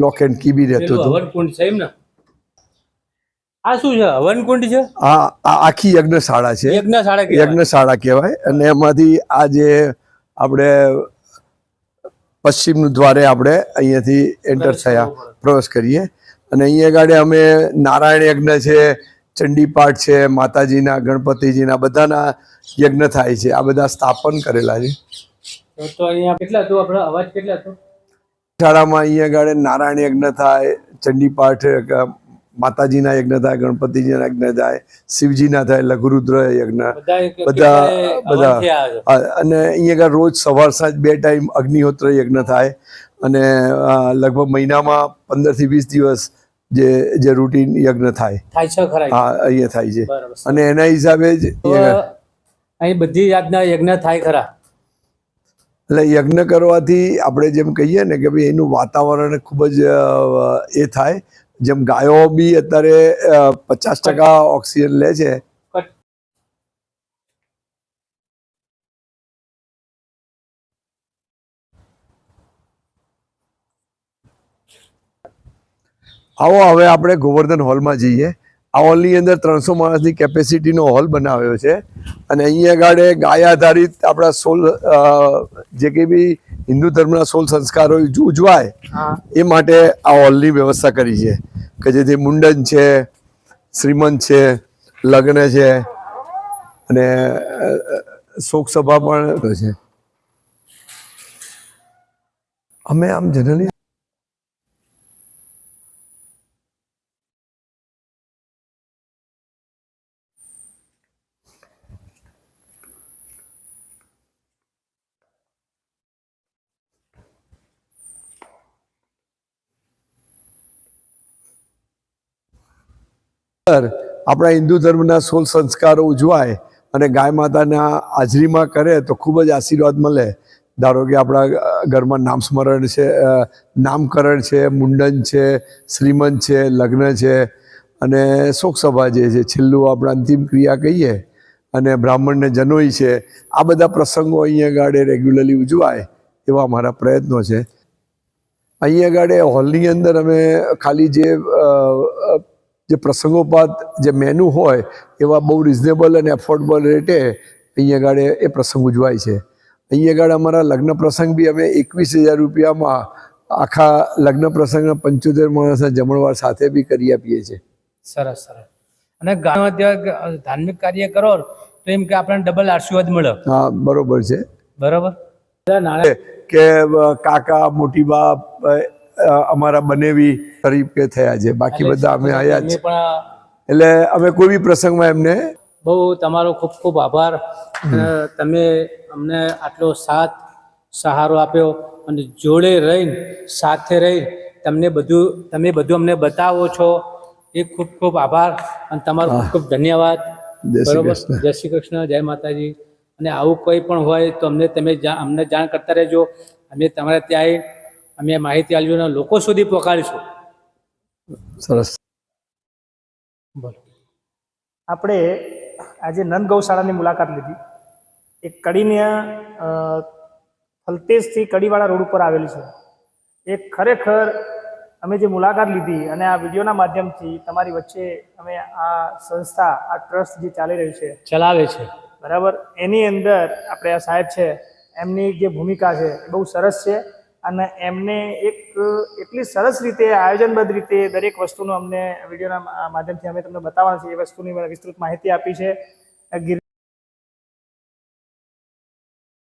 Lock and key બી રહેતું હતું. હવનકુંડ છે એમ ને? આ શું છે? હવનકુંડ છે? આ આખી યજ્ઞશાળા છે, યજ્ઞશાળા કહેવાય. યજ્ઞશાળા કહેવાય. અને એમાંથી આ જે આપણે પશ્ચિમનું દ્વારે આપણે અહીંયાથી એન્ટર થયા, પ્રવેશ કરીએ. અને અહીંયા આગળ અમે નારાયણ યજ્ઞ છે, ચંડીપાઠ છે, માતાજીના, ગણપતિજીના બધાના યજ્ઞ થાય છે. આ બધા સ્થાપન કરેલા છે. તો અહીંયા કેટલા હતું આપણે અવાજ કેટલા હતો? શાળામાં અહીંયા આગળ નારાયણ યજ્ઞ થાય, ચંડીપાઠ, માતાજીના યજ્ઞ થાય, ગણપતિજીના યજ્ઞ થાય, શિવજીના થાય, લઘુરુદ્ર યજ્ઞ, બધા. અને અહીંયા આગળ રોજ સવાર સાંજ 2 ટાઈમ અગ્નિહોત્ર યજ્ઞ થાય. અને લગભગ મહિનામાં 15 થી 20 દિવસ જે રૂટીન યજ્ઞ થાય છે ખરા? હા, અહીંયા થાય છે. અને એના હિસાબે જ અહીં બધી જાતના યજ્ઞ થાય ખરા? એટલે યજ્ઞ કરવાથી આપણે જેમ કહીએ ને કે ભાઈ એનું વાતાવરણ ખૂબ જ એ થાય. જેમ ગાયો બી અત્યારે 50% ઓક્સિજન લે છે. આવો હવે આપણે ગોવર્ધન હોલમાં જઈએ. આ હોલની અંદર 300 માણસની કેપેસિટીનો હોલ બનાવ્યો છે. અને અહીંયા આગળ ગાય આધારિત આપણા સોલ જે કંઈ બી હિન્દુ ધર્મના સોલ સંસ્કારો ઉજવાય એ માટે આ હોલની વ્યવસ્થા કરી છે. કે જેથી મુંડન છે, શ્રીમંત છે, લગ્ન છે અને શોક સભા પણ છે. અમે આમ જનરલી આપણા હિન્દુ ધર્મના સોળ સંસ્કારો ઉજવાય અને ગાય માતાના હાજરીમાં કરે તો ખૂબ જ આશીર્વાદ મળે. ધારો કે આપણા ઘરમાં નામસ્મરણ છે, નામકરણ છે, મુંડન છે, શ્રીમંત છે, લગ્ન છે અને શોકસભા જે છે, છેલ્લું આપણે અંતિમ ક્રિયા કહીએ, અને બ્રાહ્મણને જનોઈ છે. આ બધા પ્રસંગો અહીંયા ગાડે રેગ્યુલરલી ઉજવાય એવા અમારા પ્રયત્નો છે. અહીંયા ગાડે હોલની અંદર અમે ખાલી જે પ્રસંગોપાત જે મેનુ હોય એવા બહુ રિઝનેબલ અને એફોર્ડેબલ રેટે અહીંયા ગાડે એ પ્રસંગ ઉજવાય છે. અહીંયા આગળ અમારા લગ્ન પ્રસંગ બી અમે 21,000 રૂપિયામાં આખા લગ્ન પ્રસંગના 75 માણસના જમણવાર સાથે બી કરી આપીએ છીએ. સરસ સરસ. અને ગામમાં ધાર્મિક કાર્ય કરો તો એમ કે આપણને ડબલ આશીર્વાદ મળે. હા, બરોબર છે. બરોબર કે કાકા મોટી બાપ અમારા બનેવી તરીકે થયા છે. બાકી બધા અમે આયા જ. એટલે અમે કોઈ બી પ્રસંગમાં એમને બહુ તમારો ખૂબ ખૂબ આભાર. તમે અમને આટલો સાથ સહારો આપ્યો અને જોડે રહીને સાથે રહી તમે બધું અમને બતાવો છો. એ ખૂબ ખૂબ આભાર અને તમારો ખૂબ ખૂબ ધન્યવાદ. બરોબર. જય શ્રી કૃષ્ણ, જય માતાજી. અને આવું કોઈ પણ હોય તો તમે અમને જાણ કરતા રહેજો. અમે તમારે ત્યાં અમે માહિતી આલીઓના લોકો સુધી પહોંચાડીશું. સરસ. બોલો. આપણે આજે નંદ ગૌશાળાની મુલાકાત લીધી. એક કડીને ફલતેજથી કડીવાળા રોડ ઉપર આવેલી છે. એ ખરેખર અમે જે મુલાકાત લીધી અને આ વિડીયોના માધ્યમથી તમારી વચ્ચે અમે આ સંસ્થા, આ ટ્રસ્ટ જે ચાલી રહ્યું છે, ચલાવે છે, બરાબર, એની અંદર આપણે આ સાહેબ છે એમની જે ભૂમિકા છે એ બહુ સરસ છે. અને એમને એટલી સરસ રીતે આયોજનબદ્ધ રીતે દરેક વસ્તુનું અમને વિડીયોના માધ્યમથી અમે તમને બતાવવાનું છે એ વસ્તુની વિસ્તૃત માહિતી આપી છે.